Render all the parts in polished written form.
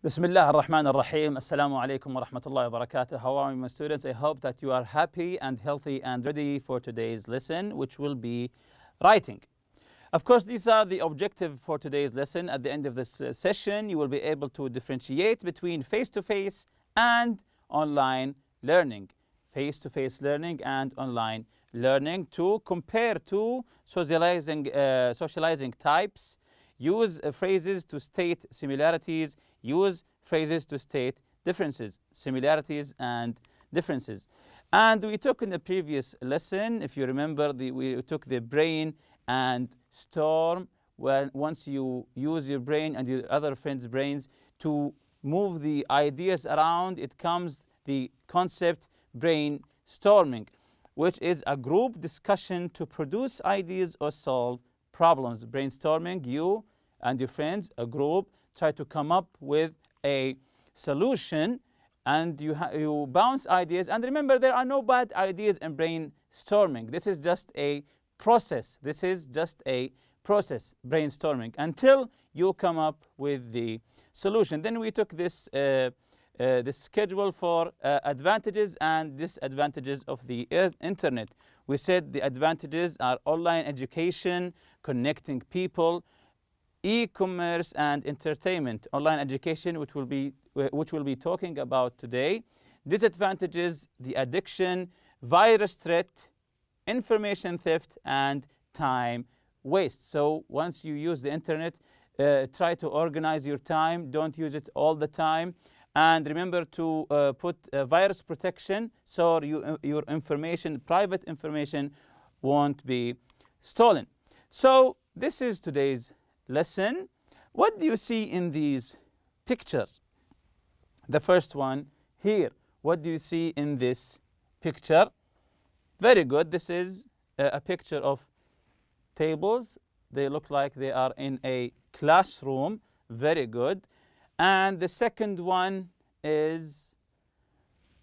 Bismillah ar-Rahman ar-Rahim. Assalamu alaikum wa rahmatullahi wa barakatuh. How are you, my students? I hope that you are happy and healthy and ready for today's lesson, which will be writing. Of course, these are the objective for today's lesson. At the end of this session, you will be able to differentiate between face-to-face and online learning. Face-to-face learning and online learning to compare two socializing types. Use phrases to state similarities. Use phrases to state differences, similarities and differences. And we took in the previous lesson, if you remember, we took the brain and storm. When once you use your brain and your other friends' brains to move the ideas around, it comes the concept brainstorming, which is a group discussion to produce ideas or solve problems. Brainstorming, you and your friends, a group, try to come up with a solution, and you bounce ideas. And remember, there are no bad ideas in brainstorming. This is just a process. This is just a process, brainstorming, until you come up with the solution. Then we took this schedule for advantages and disadvantages of the internet. We said the advantages are online education, connecting people, e-commerce and entertainment. Online education, which we'll be talking about today. Disadvantages, the addiction, virus threat, information theft, and time waste. So once you use the internet, try to organize your time. Don't use it all the time. And remember to put virus protection so your information, private information, won't be stolen. So this is today's lesson. What do you see in these pictures? The first one here. What do you see in this picture? Very good. This is a picture of tables. They look like they are in a classroom. Very good. And the second one is,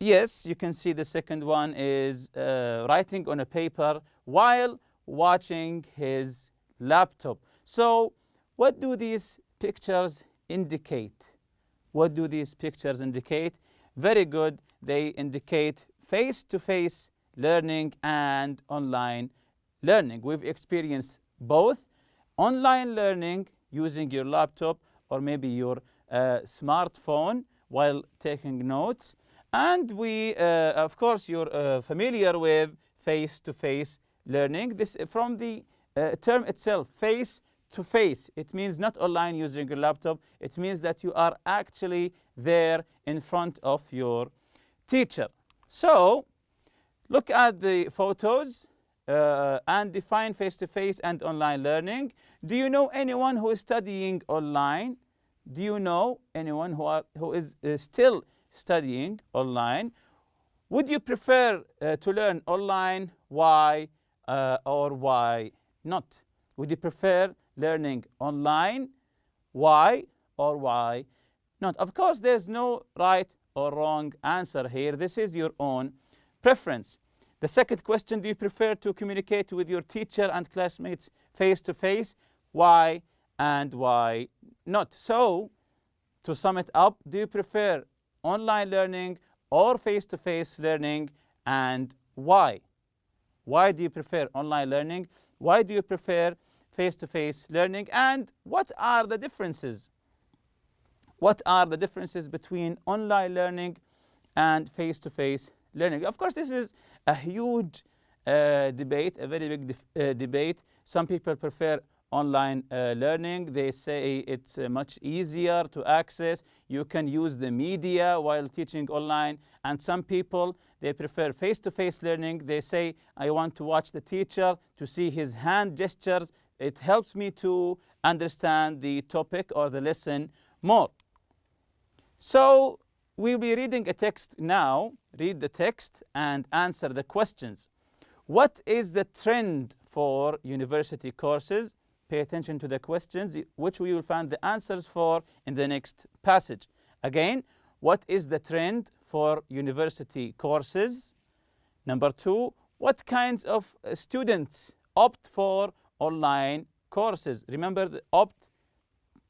yes, you can see the second one is writing on a paper while watching his laptop. So what do these pictures indicate? What do these pictures indicate? Very good. They indicate face-to-face learning and online learning. We've experienced both online learning using your laptop or maybe your smartphone while taking notes. And we, of course, you're familiar with face-to-face learning. This from the term itself, face-to-face. It means not online using your laptop. It means that you are actually there in front of your teacher. So look at the photos and define face-to-face and online learning. Do you know anyone who is studying online? Do you know anyone who is still studying online? Would you prefer to learn online? Why or why not? Would you prefer learning online? Why or why not? Of course, there's no right or wrong answer here. This is your own preference. The second question, do you prefer to communicate with your teacher and classmates face-to-face? Why and why not? So, to sum it up, do you prefer online learning or face-to-face learning, and why? Why do you prefer online learning? Why do you prefer face-to-face learning? And what are the differences? What are the differences between online learning and face-to-face learning? Of course, this is a huge debate, a very big debate. Some people prefer online learning. They say it's much easier to access. You can use the media while teaching online. And some people, they prefer face-to-face learning. They say, I want to watch the teacher, to see his hand gestures. It helps me to understand the topic or the lesson more. So we'll be reading a text now. Read the text and answer the questions. What is the trend for university courses? Pay attention to the questions, which we will find the answers for in the next passage. Again, what is the trend for university courses? Number two, what kinds of students opt for online courses? Remember, the opt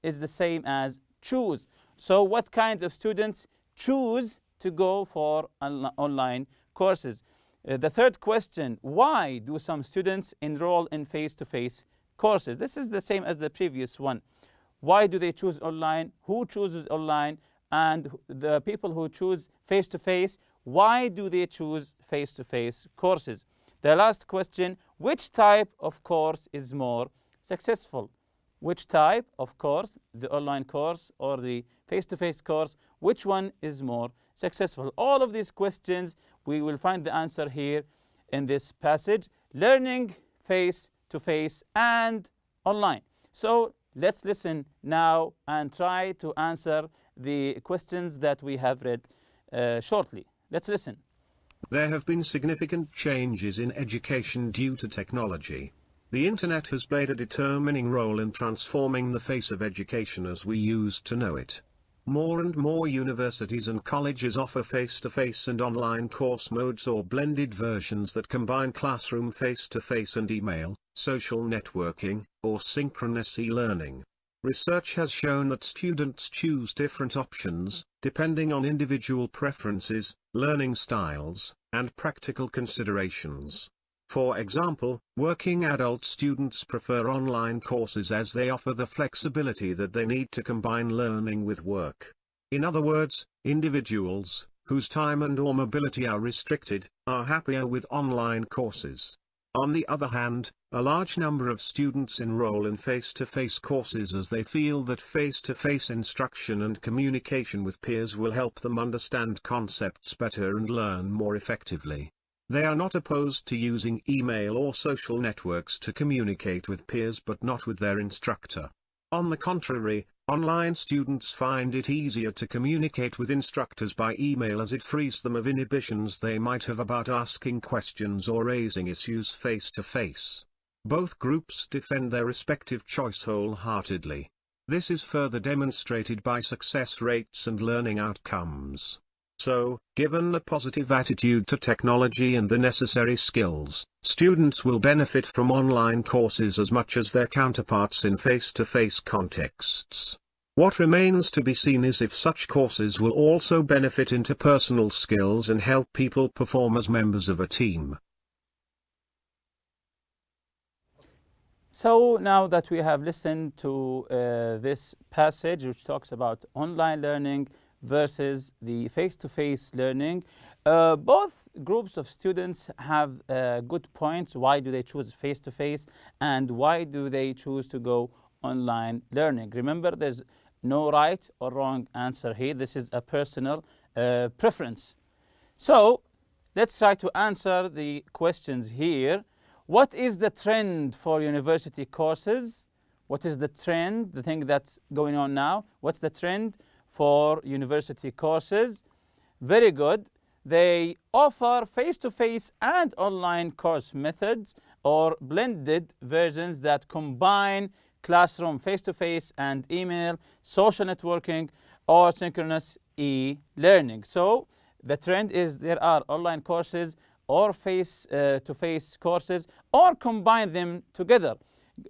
is the same as choose. So what kinds of students choose to go for online courses? The third question, why do some students enroll in face-to-face courses? This is the same as the previous one. Why do they choose online? Who chooses online? And the people who choose face-to-face, why do they choose face-to-face courses? The last question, which type of course is more successful? Which type of course, the online course or the face-to-face course, which one is more successful? All of these questions, we will find the answer here in this passage, learning face-to-face and online. So let's listen now and try to answer the questions that we have read shortly. Let's listen. There have been significant changes in education due to technology. The internet has played a determining role in transforming the face of education as we used to know it. More and more universities and colleges offer face-to-face and online course modes or blended versions that combine classroom face-to-face and email, social networking, or synchronous e-learning. Research has shown that students choose different options, depending on individual preferences, learning styles, and practical considerations. For example, working adult students prefer online courses as they offer the flexibility that they need to combine learning with work. In other words, individuals, whose time and/or mobility are restricted, are happier with online courses. On the other hand, a large number of students enroll in face-to-face courses as they feel that face-to-face instruction and communication with peers will help them understand concepts better and learn more effectively. They are not opposed to using email or social networks to communicate with peers but not with their instructor. On the contrary, online students find it easier to communicate with instructors by email as it frees them of inhibitions they might have about asking questions or raising issues face-to-face. Both groups defend their respective choice wholeheartedly. This is further demonstrated by success rates and learning outcomes. So, given the positive attitude to technology and the necessary skills, students will benefit from online courses as much as their counterparts in face-to-face contexts. What remains to be seen is if such courses will also benefit interpersonal skills and help people perform as members of a team. So now that we have listened to this passage which talks about online learning versus the face-to-face learning, both groups of students have good points. Why do they choose face-to-face and why do they choose to go online learning? Remember, there's no right or wrong answer here. This is a personal preference. So let's try to answer the questions here. What is the trend for university courses? What is the trend, the thing that's going on now? What's the trend for university courses? Very good. They offer face-to-face and online course methods or blended versions that combine classroom face-to-face and email, social networking, or synchronous e-learning. So the trend is there are online courses or face-to-face courses, or combine them together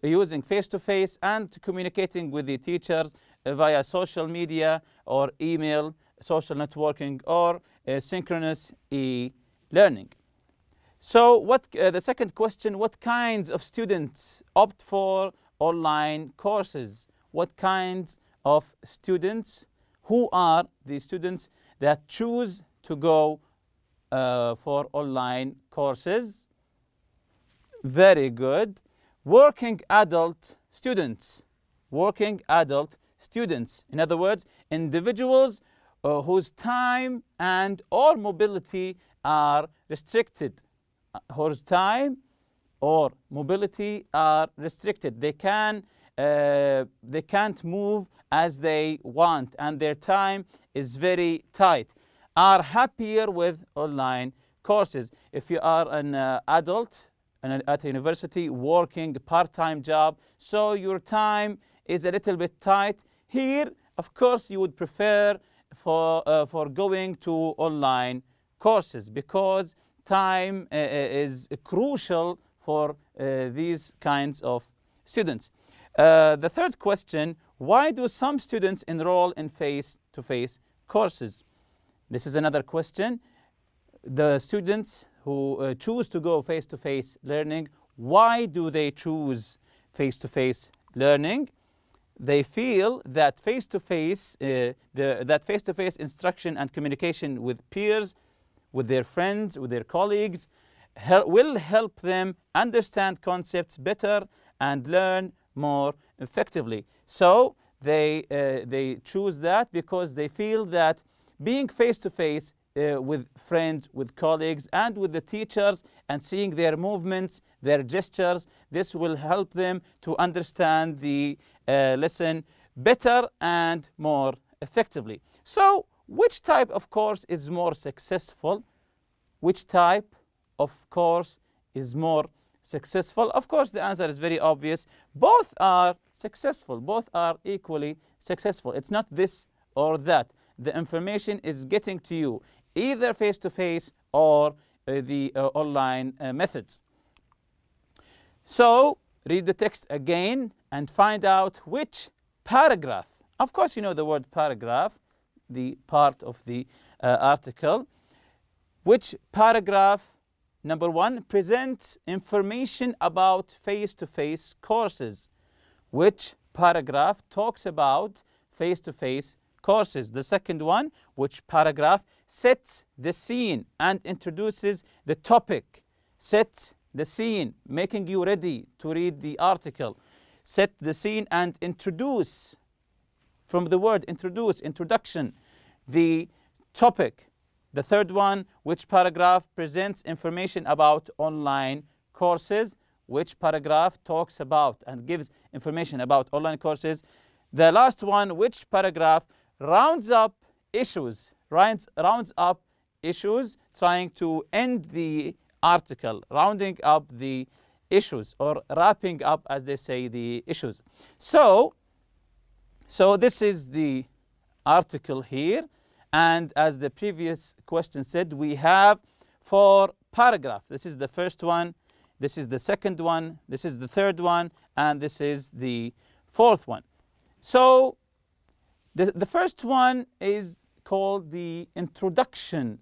using face-to-face and communicating with the teachers via social media or email, social networking, or synchronous e-learning. So the second question, what kinds of students opt for online courses? What kinds of students? Who are the students that choose to go for online courses? Very good. Working adult students. Working adult students. In other words, individuals whose time and or mobility are restricted. Whose time or mobility are restricted. They can't move as they want and their time is very tight. Are happier with online courses. If you are an adult at a university working a part-time job, so your time is a little bit tight, here, of course, you would prefer for going to online courses because time is crucial for these kinds of students. The third question, why do some students enroll in face-to-face courses? This is another question. The students who choose to go face-to-face learning, why do they choose face-to-face learning? They feel that face-to-face instruction and communication with peers, with their friends, with their colleagues, will help them understand concepts better and learn more effectively. So they choose that because they feel that being face-to-face with friends, with colleagues, and with the teachers, and seeing their movements, their gestures, this will help them to understand the lesson better and more effectively. So, which type of course is more successful? Which type of course is more successful? Of course, the answer is very obvious. Both are successful. Both are equally successful. It's not this or that. The information is getting to you either face-to-face or the online methods. So, read the text again and find out which paragraph. Of course, you know the word paragraph, the part of the article. Which paragraph, number one, presents information about face-to-face courses? Which paragraph talks about face-to-face courses? The second one, which paragraph sets the scene and introduces the topic? Sets the scene, making you ready to read the article. Set the scene and introduce, from the word introduce, introduction, the topic. The third one, which paragraph presents information about online courses? Which paragraph talks about and gives information about online courses? The last one, which paragraph rounds up issues, trying to end the article, rounding up the issues, or wrapping up, as they say, the issues. So this is the article here, and as the previous question said, we have 4 paragraphs. This is the first one, this is the second one, this is the third one, and this is the fourth one. So the first one is called the introduction.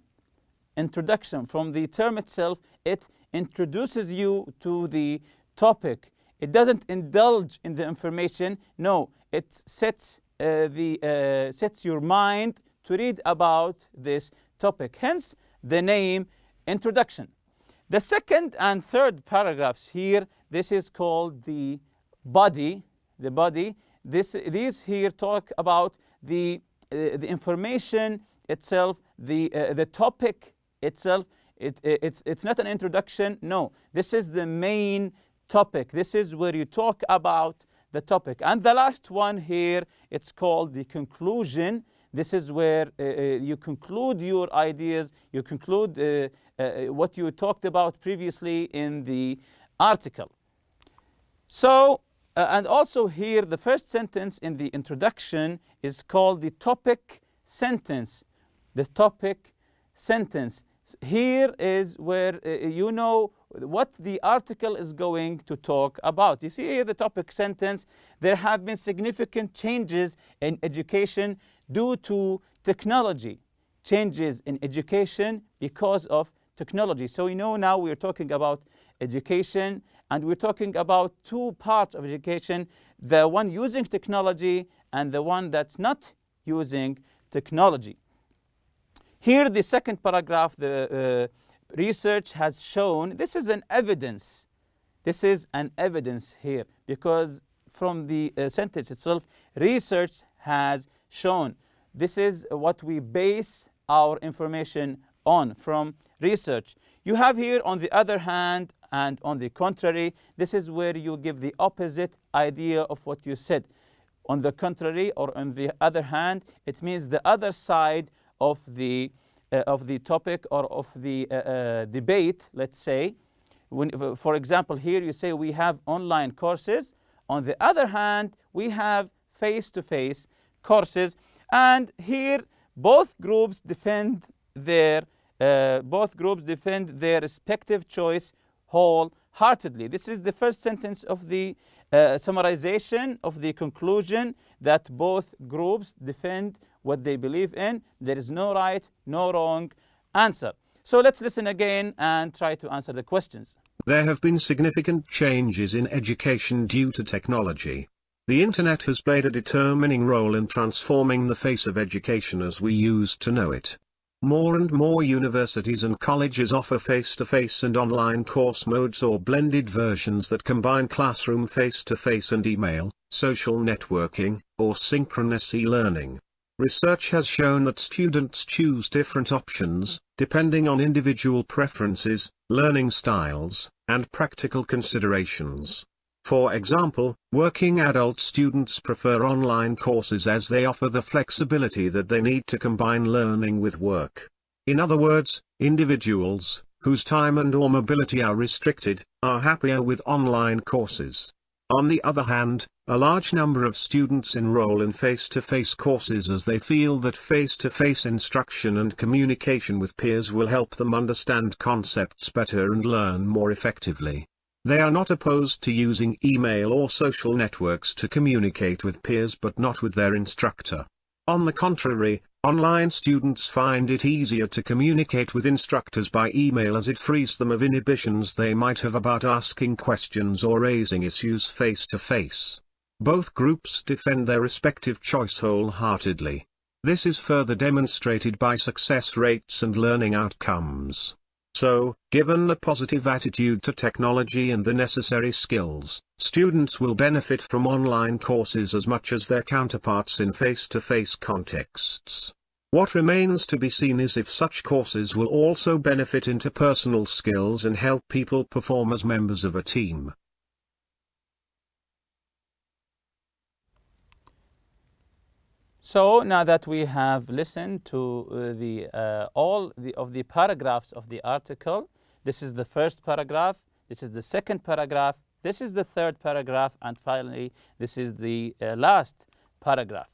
Introduction. From the term itself, it introduces you to the topic. It doesn't indulge in the information. No, it sets your mind to read about this topic. Hence the name introduction. The second and third paragraphs here, this is called the body. The body. These here talk about the information itself, the topic itself. It's not an introduction. No, this is the main topic. This is where you talk about the topic. And the last one here, it's called the conclusion. This is where you conclude your ideas, you conclude what you talked about previously in the article. So, and also here, the first sentence in the introduction is called the topic sentence. The topic sentence. Here is where you know what the article is going to talk about. You see here the topic sentence. There have been significant changes in education due to technology. Changes in education because of technology. So you know now we're talking about education, and we're talking about 2 parts of education, the one using technology and the one that's not using technology. Here, the second paragraph, the research has shown, this is an evidence. This is an evidence here, because from the sentence itself, research has shown. This is what we base our information on, from research. You have here, on the other hand, and on the contrary, this is where you give the opposite idea of what you said. On the contrary, or on the other hand, it means the other side of the topic or of the debate, let's say. For example, here you say we have online courses. On the other hand, we have face-to-face courses. And here, both groups defend their respective choice wholeheartedly. This is the first sentence of the summarization of the conclusion that both groups defend what they believe in. There is no right, no wrong answer. So let's listen again and try to answer the questions. There have been significant changes in education due to technology. The internet has played a determining role in transforming the face of education as we used to know it. More and more universities and colleges offer face-to-face and online course modes or blended versions that combine classroom face-to-face and email, social networking, or synchronous e-learning. Research has shown that students choose different options, depending on individual preferences, learning styles, and practical considerations. For example, working adult students prefer online courses as they offer the flexibility that they need to combine learning with work. In other words, individuals, whose time and/or mobility are restricted, are happier with online courses. On the other hand, a large number of students enroll in face-to-face courses as they feel that face-to-face instruction and communication with peers will help them understand concepts better and learn more effectively. They are not opposed to using email or social networks to communicate with peers but not with their instructor. On the contrary, online students find it easier to communicate with instructors by email as it frees them of inhibitions they might have about asking questions or raising issues face-to-face. Both groups defend their respective choice wholeheartedly. This is further demonstrated by success rates and learning outcomes. So, given a positive attitude to technology and the necessary skills, students will benefit from online courses as much as their counterparts in face-to-face contexts. What remains to be seen is if such courses will also benefit interpersonal skills and help people perform as members of a team. So now that we have listened to all of the paragraphs of the article, this is the first paragraph, this is the second paragraph, this is the third paragraph, and finally this is the last paragraph.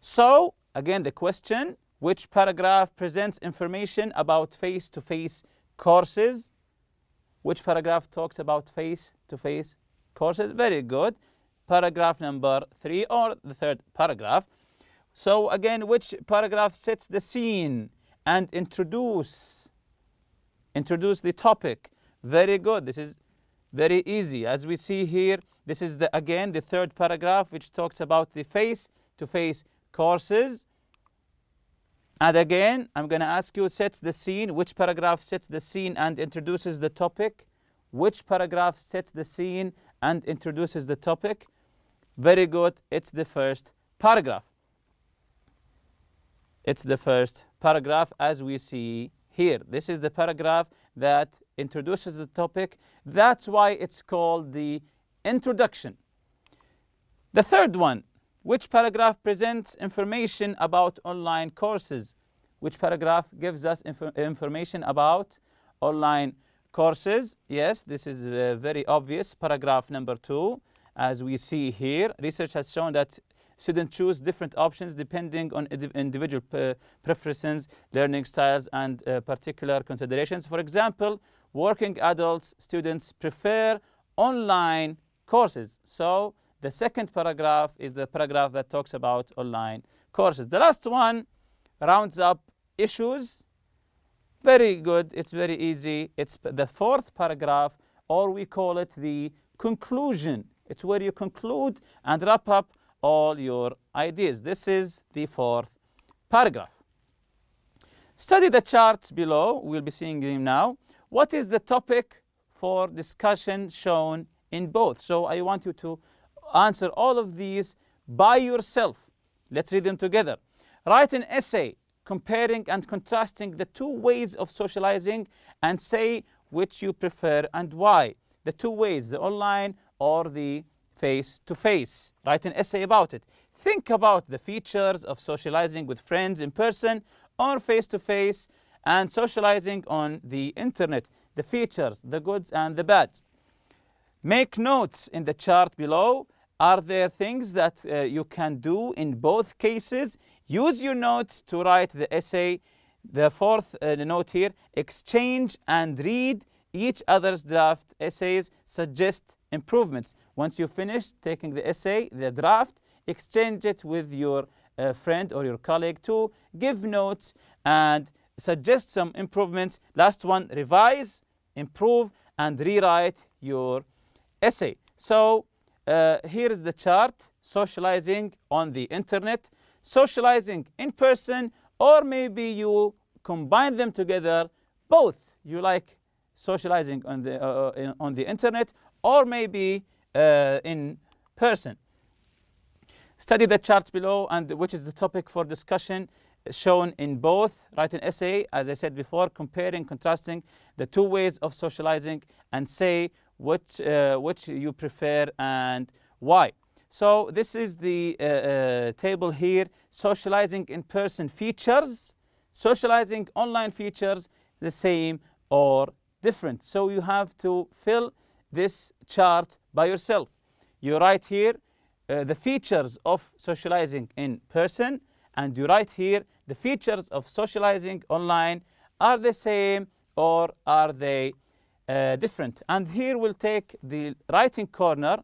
So again the question, which paragraph presents information about face-to-face courses? Which paragraph talks about face-to-face courses? Very good. Paragraph number 3, or the third paragraph. So again, which paragraph sets the scene and introduce the topic? Very good. This is very easy. As we see here, this is again the third paragraph, which talks about the face-to-face courses. And again, I'm going to ask you, sets the scene. Which paragraph sets the scene and introduces the topic? Which paragraph sets the scene and introduces the topic? Very good. It's the first paragraph. It's the first paragraph as we see here. This is the paragraph that introduces the topic. That's why it's called the introduction. The third one, which paragraph presents information about online courses? Which paragraph gives us information about online courses? Yes, this is very obvious. Paragraph number 2, as we see here. Research has shown that students choose different options depending on individual preferences, learning styles, and particular considerations. For example, working adults, students prefer online courses. So the second paragraph is the paragraph that talks about online courses. The last one rounds up issues. Very good. It's very easy. It's the fourth paragraph, or we call it the conclusion. It's where you conclude and wrap up all your ideas. This is the fourth paragraph. Study the charts below. We'll be seeing them now. What is the topic for discussion shown in both? So I want you to answer all of these by yourself. Let's read them together. Write an essay comparing and contrasting the two ways of socializing and say which you prefer and why. The two ways, the online or the face-to-face. Write an essay about it. Think about the features of socializing with friends in person or face-to-face and socializing on the internet. The features, the goods and the bads. Make notes in the chart below. Are there things that you can do in both cases? Use your notes to write the essay. The fourth note here, exchange and read each other's draft essays. Suggest improvements. Once you finish taking the essay, the draft, exchange it with your friend or your colleague to give notes and suggest some improvements. Last one, revise, improve, and rewrite your essay. So here is the chart: socializing on the internet, socializing in person, or maybe you combine them together, both. You like socializing on the internet, or maybe in person. Study the charts below, and which is the topic for discussion shown in both. Write an essay, as I said before, comparing, contrasting the two ways of socializing, and say which you prefer and why. So this is the table here: socializing in person features, socializing online features, the same or different. So you have to fill this chart by yourself. You write here the features of socializing in person, and you write here the features of socializing online. Are they same or are they different? And here we'll take the writing corner.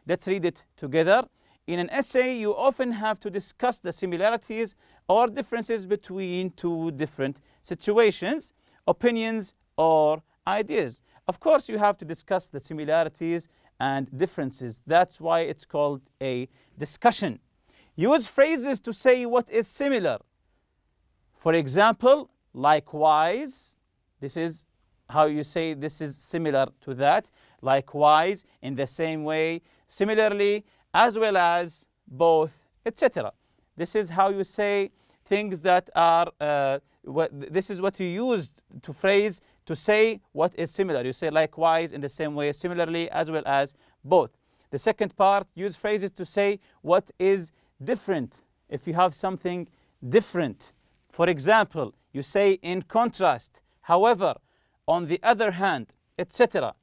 Let's read it together. In an essay, you often have to discuss the similarities or differences between two different situations, opinions, or ideas. Of course, you have to discuss the similarities and differences. That's why it's called a discussion. Use phrases to say what is similar. For example, likewise. This is how you say this is similar to that. Likewise, in the same way, similarly, as well as, both, etc. This is how you say things that are, this is what you use to phrase to say what is similar. You say likewise, in the same way, similarly, as well as, both. The second part, use phrases to say what is different. If you have something different, for example, you say in contrast, however, on the other hand, etc.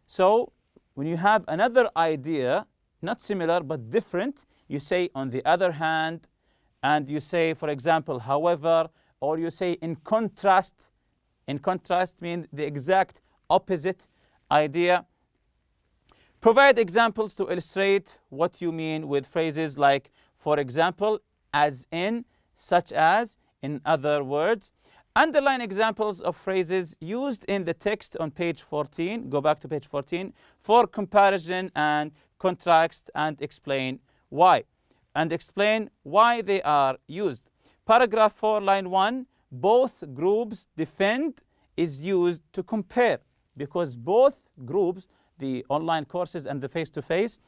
So when you have another idea, not similar but different, you say on the other hand, and you say, for example, however, or you say in contrast. In contrast means the exact opposite idea. Provide examples to illustrate what you mean with phrases like, for example, as in, such as, in other words. Underline examples of phrases used in the text on page 14. Go back to page 14 for comparison and contrast, and explain why. And explain why they are used. Paragraph 4, line 1. Both groups defend is used to compare, because both groups, the online courses and the face-to-face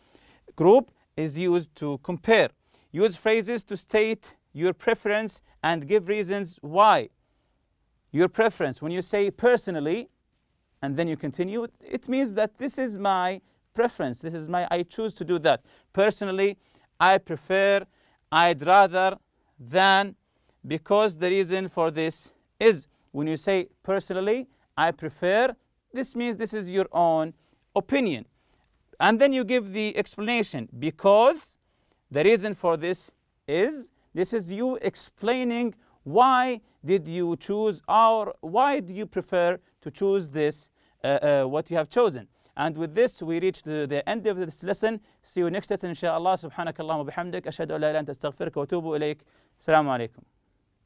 group, is used to compare. Use phrases to state your preference and give reasons why. Your preference, when you say personally, and then you continue, it means that this is my preference. This is I choose to do that. Personally, I prefer, I'd rather, than, because the reason for this is. When you say personally, I prefer, this means this is your own opinion. And then you give the explanation, because the reason for this is. This is you explaining why did you choose, or why do you prefer to choose this, what you have chosen. And with this, we reach the end of this lesson. See you next lesson, inshallah. Subhanakallahumma bihamdik. Ashhadu an la ilaha illa anta astaghfiruka wa atubu ilayk. Assalamu alaikum.